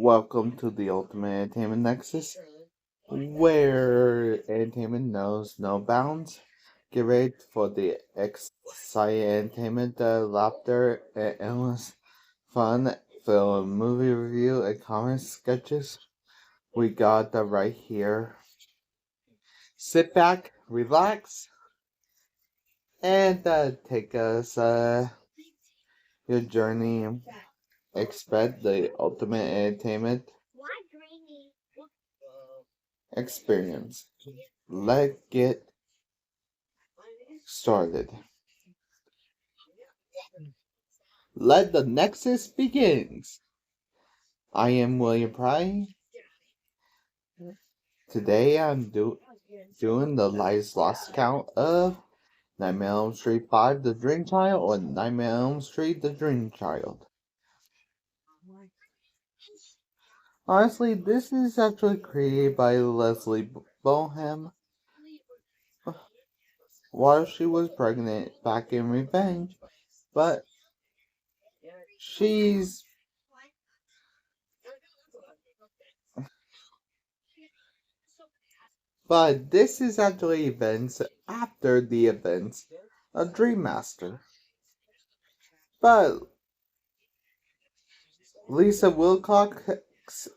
Welcome to the Ultimate Entertainment Nexus, where entertainment knows no bounds. Get ready for the exciting entertainment, laughter, and endless fun filled movie review and comic sketches. We got that right here. Sit back, relax, and take us your journey. Expect the ultimate entertainment experience. Let's get started. Let the Nexus begins. I am William Pry. Today I'm doing the Lives Lost count of Nightmare on Elm Street 5 The Dream Child or Nightmare on Elm Street The Dream Child. Honestly, this is actually created by Leslie Bohem while she was pregnant back in Revenge, but she's But this is actually events after the events of Dream Master. But Lisa Wilcox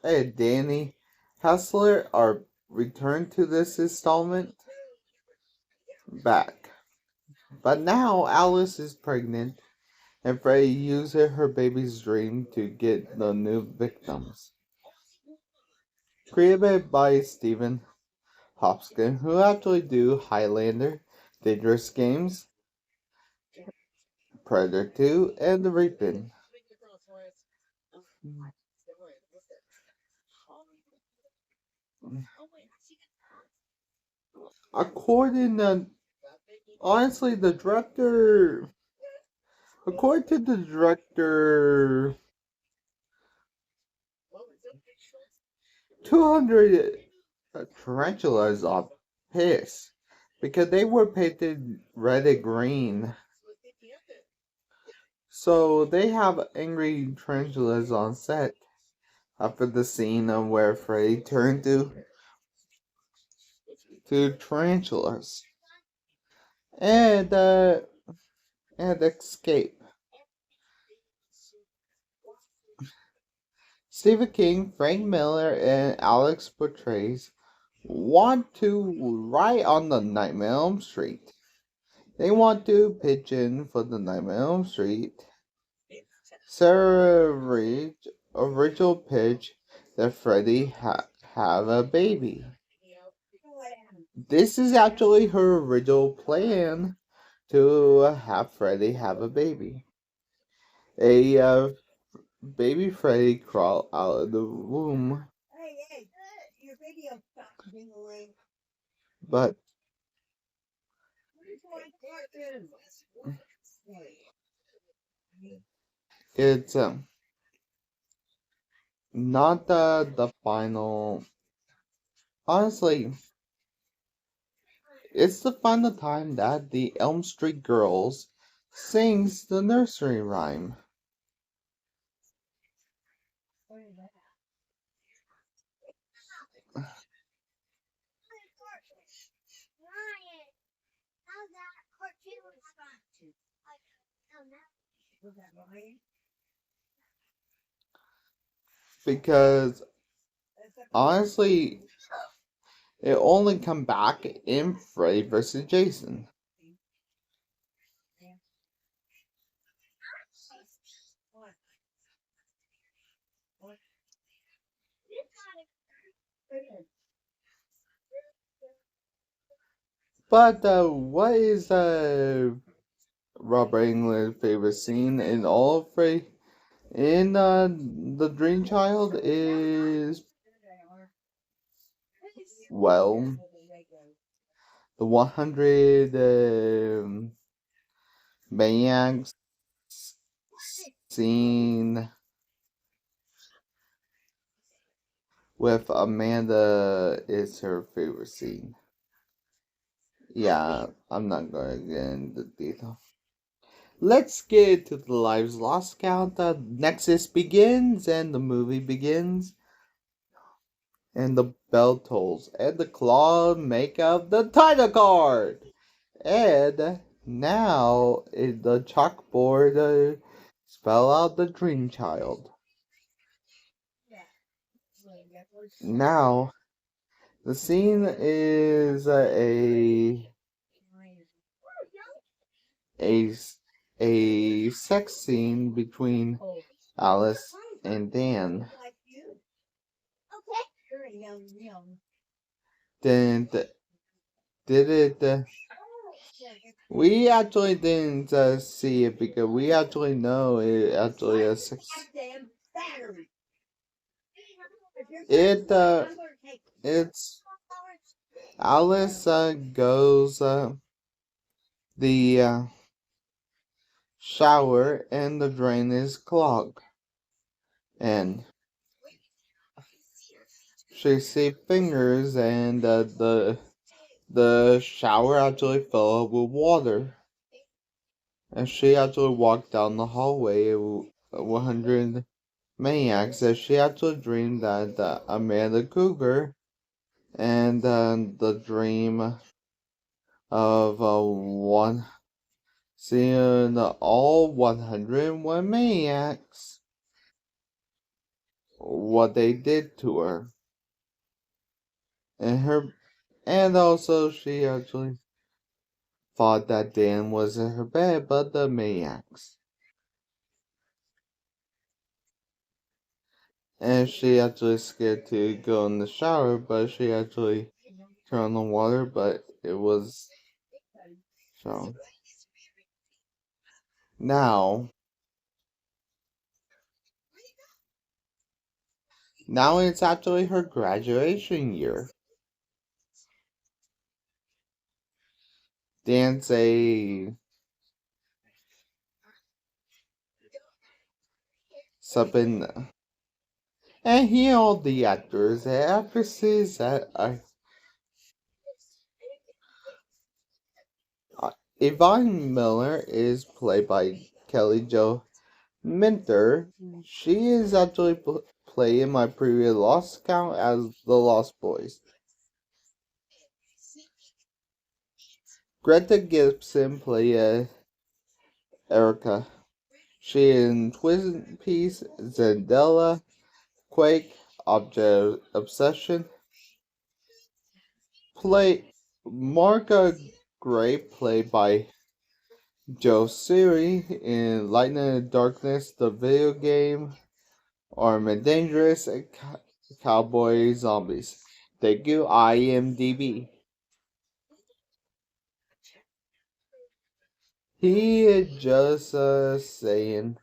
and Danny Hassler are returned to this installment back. But now Alice is pregnant and Freddy uses her baby's dream to get the new victims. Created by Stephen Hopkins, who actually do Highlander, Dangerous Games, Predator 2, and The Reaping. According to honestly, the director, according to the director, 200 tarantulas are pissed because they were painted red and green. So they have angry tarantulas on set after the scene of where Freddy turned to tarantulas and escape. Stephen King, Frank Miller, and Alex Portrays want to write on the Nightmare on Elm Street. They want to pitch in for the Nightmare on Elm Street. Sarah Reed's original pitch that Freddy have a baby. This is actually her original plan to have Freddy have a baby. A baby Freddy crawl out of the womb. But it's not the final. Honestly, it's the final time that the Elm Street Girls sings the nursery rhyme. Because honestly, it only come back in Freddy vs. Jason. But what is Robert Englund's favorite scene in all of Freddy? In The Dream Child is, well, the 100 maniacs scene with Amanda is her favorite scene. Yeah, I'm not going to get into detail. Let's get to the Lives Lost count. The Nexus begins and the movie begins. and the bell tolls, and the claw make up the title card. And now the chalkboard spell out the dream child. Now the scene is a a sex scene between Alice and Dan. Then did it? We actually didn't see it because we actually know it actually a sex. It's Alice goes the shower and the drain is clogged, and she see fingers and the shower actually filled up with water, and she actually walked down the hallway with 100 maniacs, and she actually dreamed that Amanda Krueger and the dream of one seeing all 101 maniacs what they did to her, and also she actually thought that Dan was in her bed, but the maniacs. And she actually scared to go in the shower, but she actually turned on the water, but it was so. Now, now it's actually her graduation year. Dan's a something, and he all the actors and actresses that are. Yvonne Miller is played by Kelly Jo Minter. She is actually playing my previous Lost Count as the Lost Boys. Greta Gibson played Erica. She in Twin Peaks, Zendela, Quake, Object Obsession. Play Marga Gray played by Joe Siri in Lightning and Darkness, the video game, Armed Dangerous, and Cowboy Zombies. Thank you, IMDb. He is just saying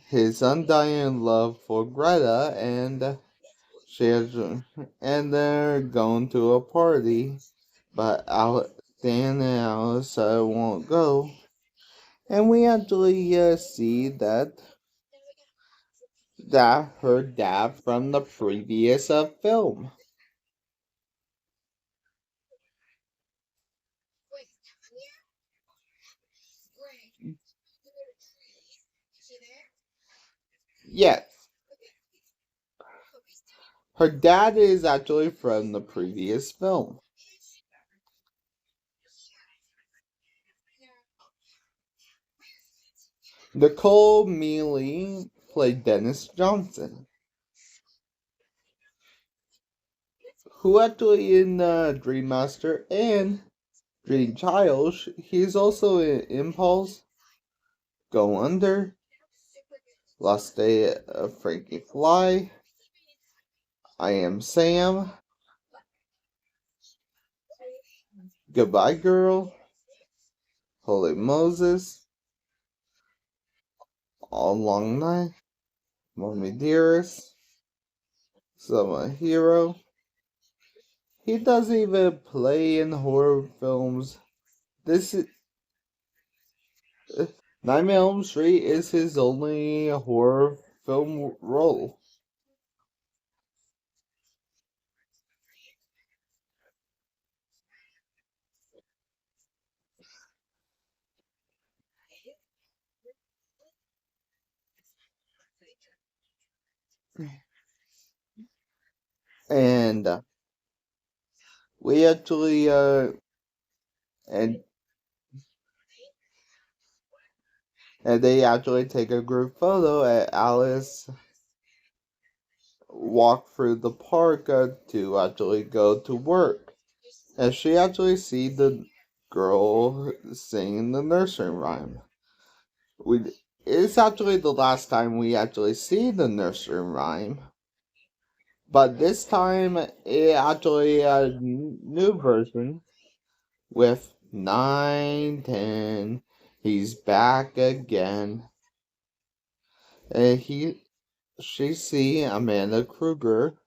his undying love for Greta, and she has, and they're going to a party, but Dan and Alice won't go, and we actually see that her dad from the previous film. Yes, her dad is actually from the previous film. Nicole Mealy played Dennis Johnson, who actually in Dream Master and Dream Child, he's also in Impulse, Go Under, Last Day of Frankie Fly, I Am Sam, Goodbye Girl, Holy Moses, All Long Night, Mommy Dearest, Summer Hero. He doesn't even play in horror films. This is Nightmare on Elm Street is his only horror film role. And we actually and and they actually take a group photo at Alice walk through the park to actually go to work. And she actually see the girl singing the nursery rhyme. We it's actually the last time we actually see the nursery rhyme. But this time it actually a new version with 910. He's back again. And she see Amanda Krueger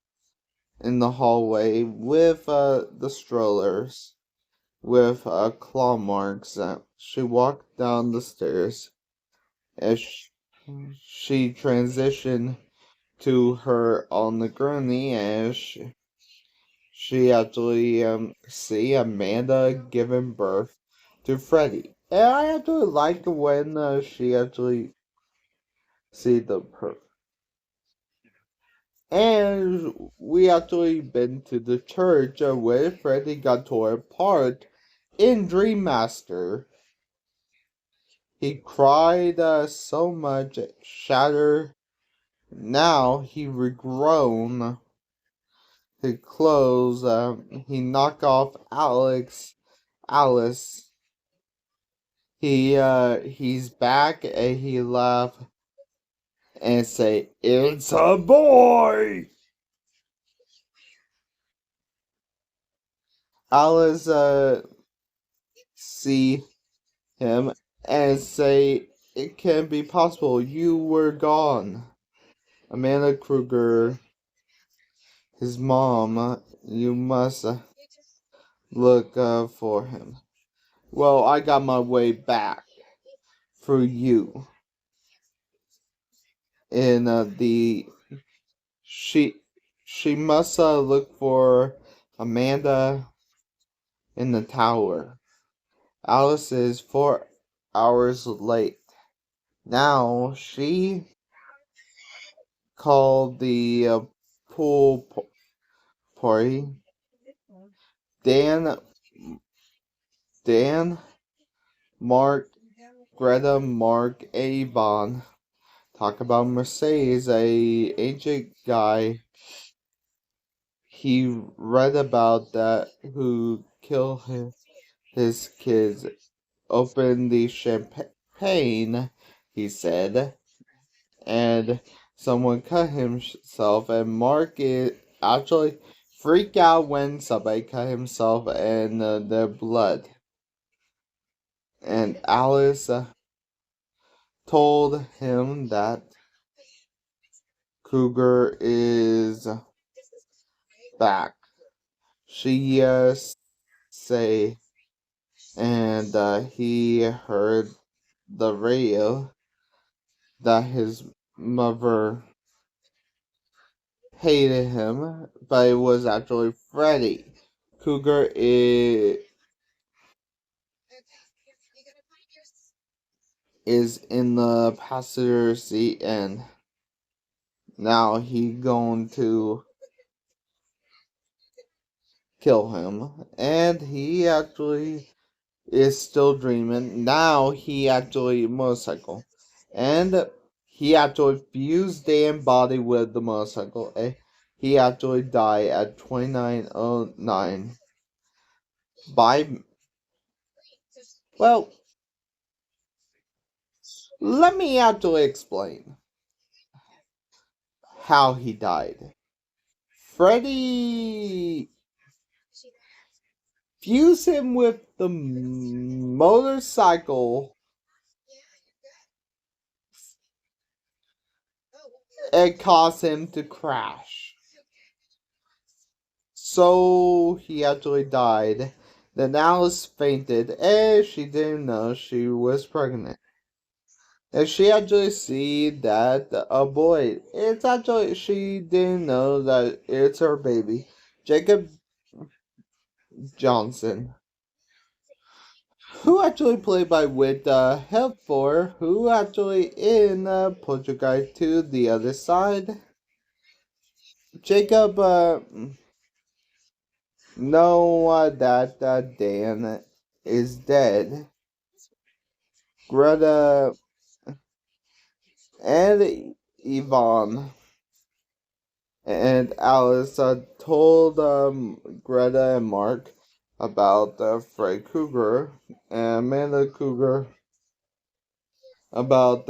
in the hallway with the strollers with claw marks. She walked down the stairs as she transitioned to her on the gurney as she actually see Amanda giving birth to Freddy. And I actually like when she actually see the per. And we actually been to the church where Freddy got torn apart in Dream Master. He cried so much, shattered. Now he regrown his clothes. He knocked off Alice. He's back and he laugh and say, "It's a boy." Alice see him and say, "It can be possible. You were gone." Amanda Krueger, his mom, you must look for him. Well, I got my way back through you. And the she she must look for Amanda in the tower. Alice is 4 hours late. Now she called the party. Dan, Dan, Mark, Greta, Mark, Avon. Talk about Mercedes, a ancient guy. He read about that who killed his kids. Open the champagne, he said, and someone cut himself. And Mark actually freaked out when somebody cut himself and their blood. And Alice told him that Krueger is back. She say, and he heard the radio that his mother hated him, but it was actually Freddy. Krueger is in the passenger seat, and now he going to kill him. And he actually is still dreaming. Now he actually motorcycle. And he actually fused Dan body with the motorcycle. And he actually died at 2909 by, well, let me actually explain how he died. Freddy fused him with the motorcycle and caused him to crash. So he actually died. Then Alice fainted and she didn't know she was pregnant. And she actually see that a boy. It's actually she didn't know that it's her baby, Jacob Johnson, who actually played by Whit Helpfor, who actually in Poltergeist to the other side. Jacob know that Dan is dead. Greta and Yvonne and Alice told Greta and Mark about Fred Krueger and Amanda Krueger about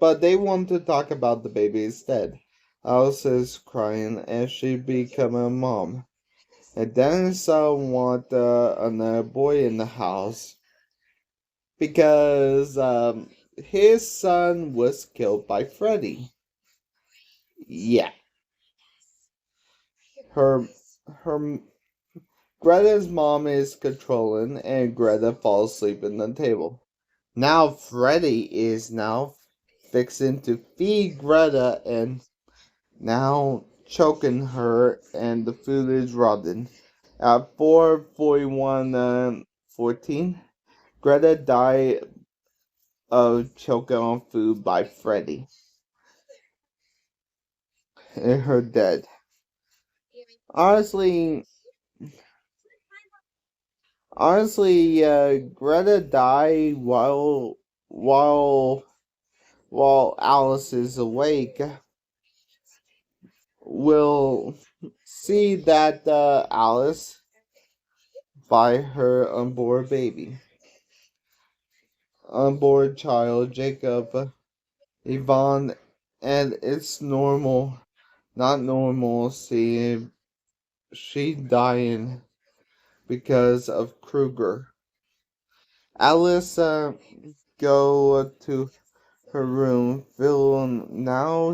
but they want to talk about the baby instead. Alice is crying and she become a mom. And Dennis want another boy in the house because his son was killed by Freddy. Yeah, her her Greta's mom is controlling, and Greta falls asleep in the table. Now Freddy is now fixing to feed Greta and now choking her, and the food is rotten. At 4:41 14, Greta died of choking on food by Freddy, and her dead. Honestly, Greta died while while Alice is awake. We'll see that Alice by her unborn child Jacob, Yvonne, and it's not normal seeing she dying because of Krueger. Alice go to her room. Phil now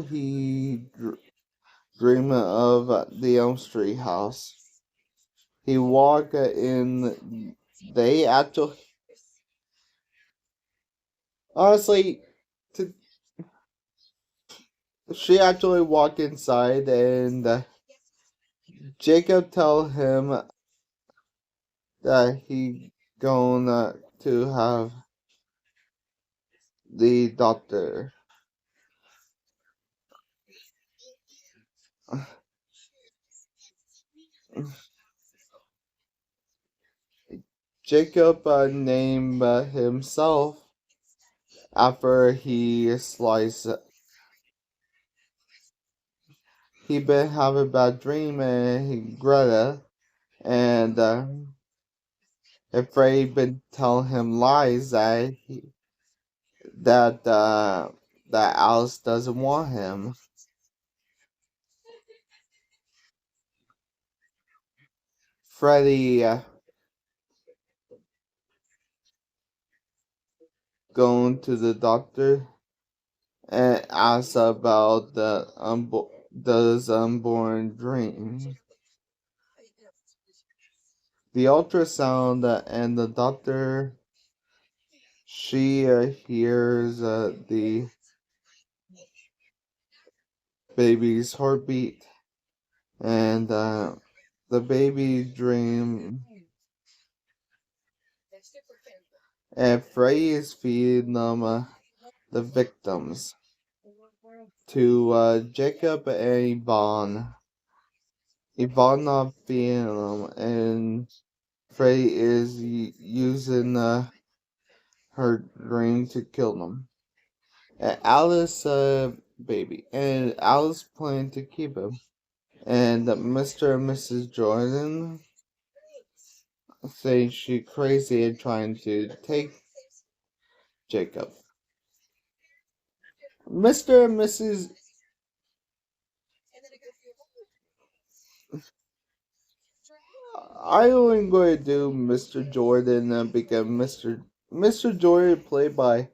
dreaming of the Elm Street house. He walk in. They actually, honestly, to, she actually walk inside, and Jacob tell him that he gonna to have the doctor. Jacob named himself after he been having a bad dream, and Greta and Freddy been telling him lies that that Alice doesn't want him. Freddy going to the doctor and asks about those unborn dream. The ultrasound and the doctor she hears the baby's heartbeat and the baby dream, and Frey is feeding them the victims to Jacob and Yvonne. Yvonne not feeding them, and Frey is using her dream to kill them. And Alice baby, and Alice planned to keep him. And Mr. and Mrs. Jordan say she crazy and trying to take Jacob. Mr. and Mrs. I only going to do Mr. Jordan because Mr. Jordan played by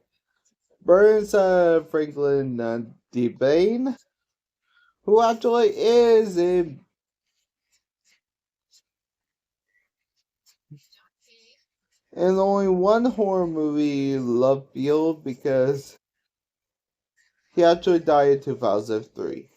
Burns Franklin DeBane, who actually is in only one horror movie, Love Field, because he actually died in 2003.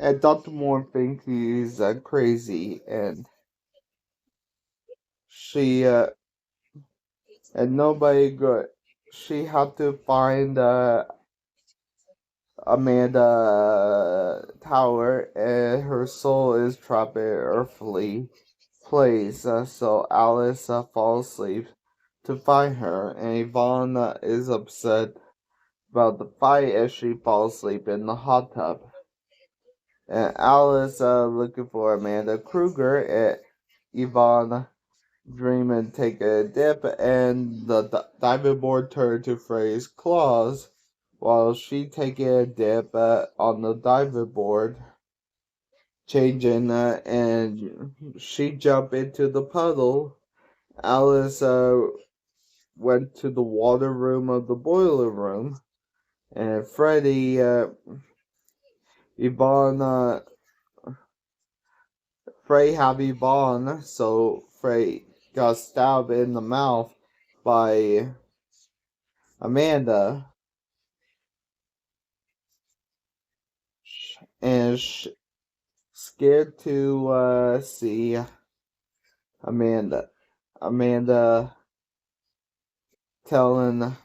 And Dr. Moore thinks he's crazy, and she and nobody good. She had to find Amanda Tower, and her soul is trapped in earthly place. So Alice falls asleep to find her, and Yvonne is upset about the fight as she falls asleep in the hot tub. And Alice looking for Amanda Krueger, and Yvonne dream and take a dip, and the diving board turn to Freddy's claws while she taking a dip on the diving board, changing, and she jump into the puddle. Alice went to the water room of the boiler room, and Freddy, Yvonne, Frey have Yvonne, so Frey got stabbed in the mouth by Amanda, and scared to see Amanda. Amanda telling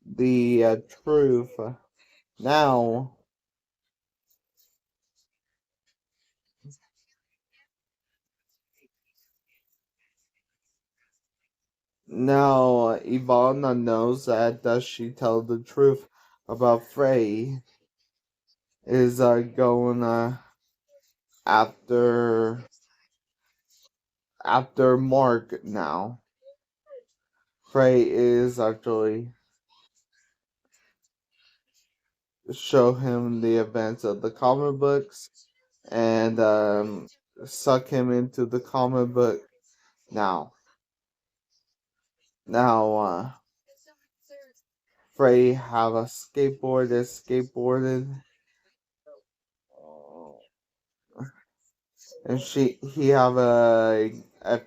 the truth. Now, now Ivana knows that does she tell the truth about Frey is going after Mark now. Frey is actually show him the events of the comic books and suck him into the comic book now. Now, Frey have a skateboard that's skateboarded, and he have a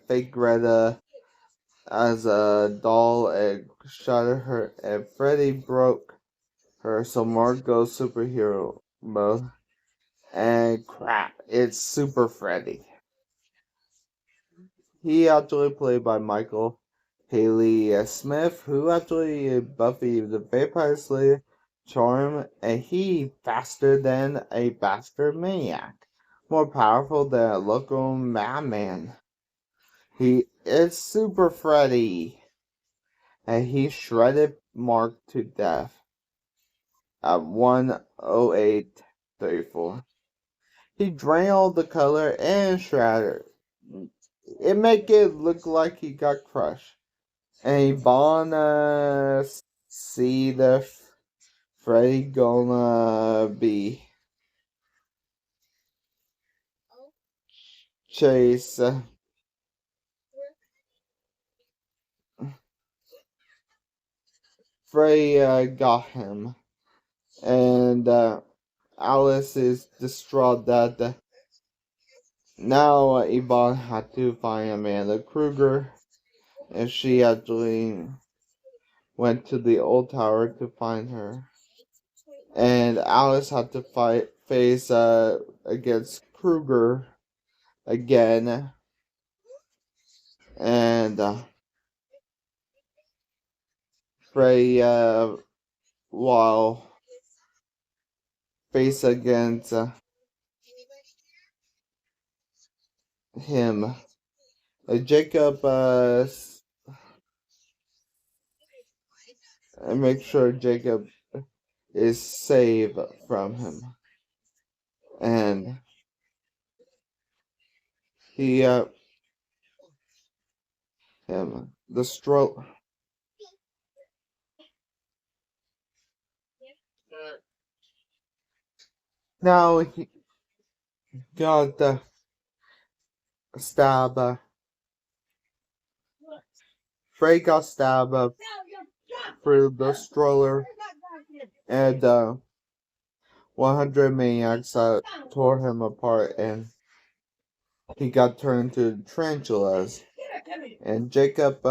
fake Greta as a doll and shattered her, and Freddy broke her, so Mark goes superhero mode. And crap, it's Super Freddy. He actually played by Michael Haley Smith, who actually Buffy the Vampire Slayer charm, and he faster than a bastard maniac, more powerful than a local madman. He is Super Freddy, and he shredded Mark to death at 1:08:34. He drained all the color and shredded. It make it look like he got crushed. And Ivana see the Freddy gonna be chase. Freddy got him, and Alice is distraught that now Yvonne had to find Amanda Krueger, and she actually went to the old tower to find her. And Alice had to face against Krueger again, and Frey while face against him. Jacob and make sure Jacob is safe from him, and he him the stroke. Now he got the stab. Frey got stabbed through the stroller, and 100 maniacs tore him apart, and he got turned to tarantulas. And Jacob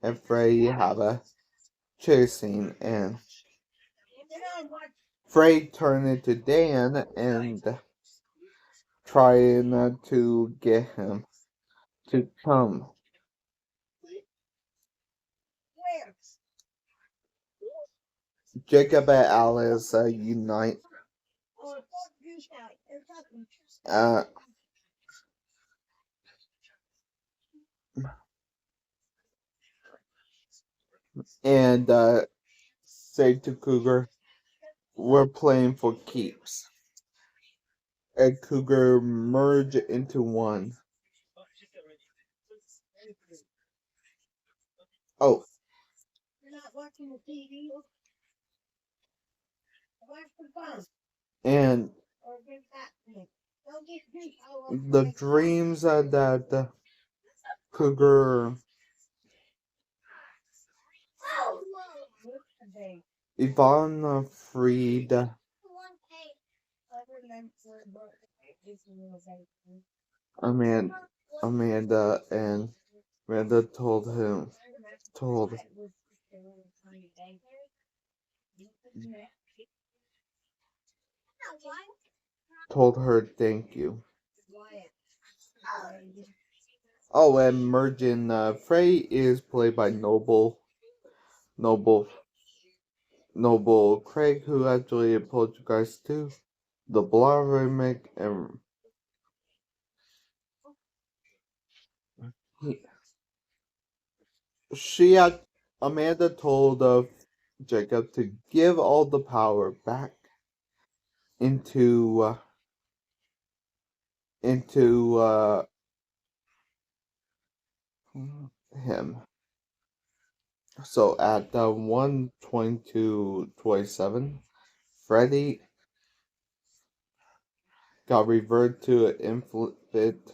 and Frey have a chase scene, and Freddy turned into Dan and trying to get him to come. Jacob and Alice unite. Uh, and say to Krueger, "We're playing for keeps." And Krueger merge into one. Oh, and the dreams that Krueger Yvonne freed Amanda, Amanda, and Amanda told told her thank you. Oh, and Mergen Frey is played by Noble Noble Craig, who actually apologized to the Blah remake, and he, she had Amanda told Jacob to give all the power back into into him. So at 1:22:27, Freddy got reverted to an infant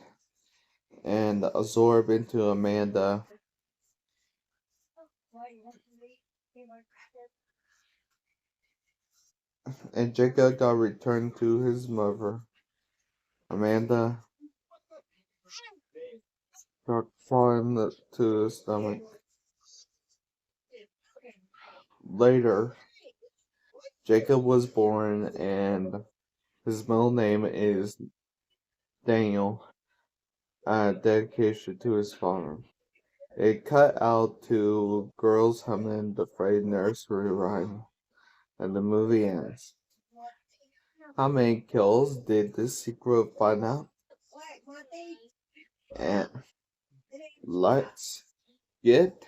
and absorbed into Amanda. And Jacob got returned to his mother. Amanda got fallen to the stomach. Later, Jacob was born, and his middle name is Daniel, a dedication to his father. It cut out to girls humming the Freddy nursery rhyme, and the movie ends. How many kills did this sequel find out? And let's get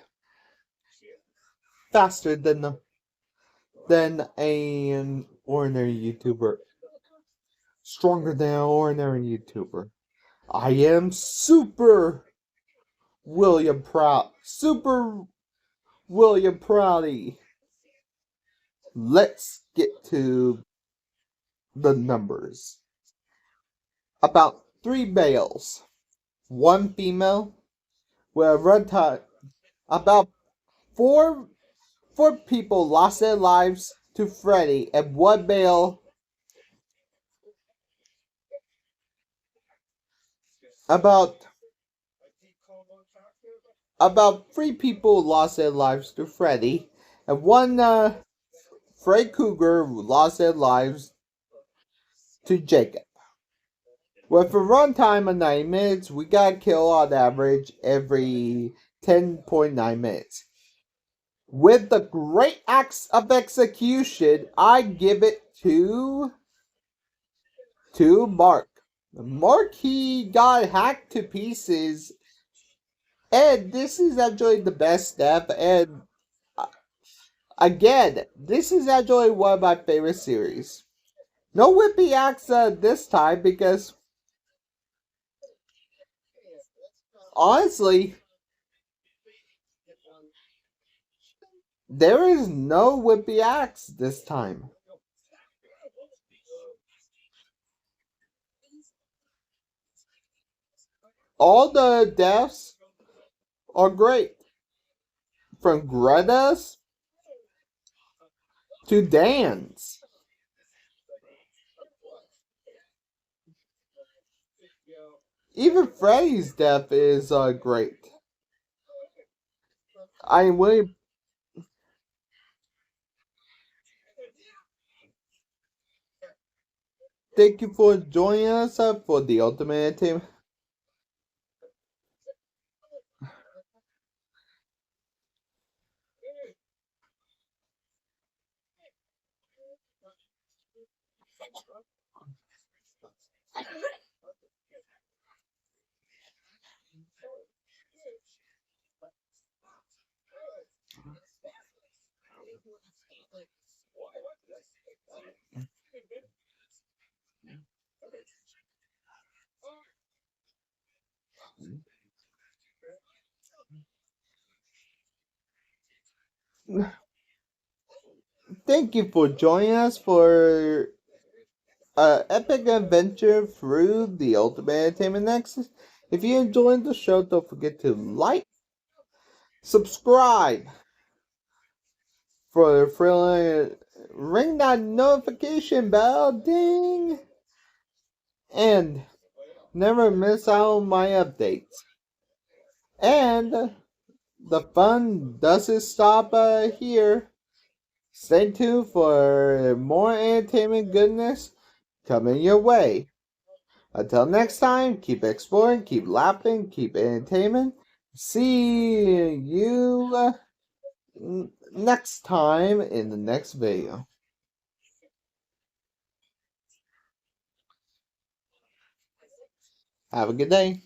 faster than an ordinary YouTuber, stronger than an ordinary YouTuber. I am Super William Prouty. Let's get to the numbers. About 3 males, 1 female, with a runtime. About four people lost their lives to Freddy, and 1 male. About 3 people lost their lives to Freddy, and 1 Fred Krueger lost their lives to Jacob. With a runtime of 9 minutes, we got a kill on average every 10.9 minutes. With the great acts of execution, I give it to Mark. Mark, he got hacked to pieces, and this is actually the best step. And again, this is actually one of my favorite series. No whippy acts this time, because honestly, there is no whippy acts this time. All the deaths are great. From Greta's to Dan's. Even Freddy's death is great. I am willing. thank you for joining us for the Ultimate Entertainment. Thank you for joining us for an epic adventure through the Ultimate Entertainment Nexus. If you enjoyed the show, don't forget to like, subscribe for thrilling, ring that notification bell, ding, and never miss out on my updates. And the fun doesn't stop here. Stay tuned for more entertainment goodness coming your way. Until next time, keep exploring, keep laughing, keep entertainment. See you next time in the next video. Have a good day.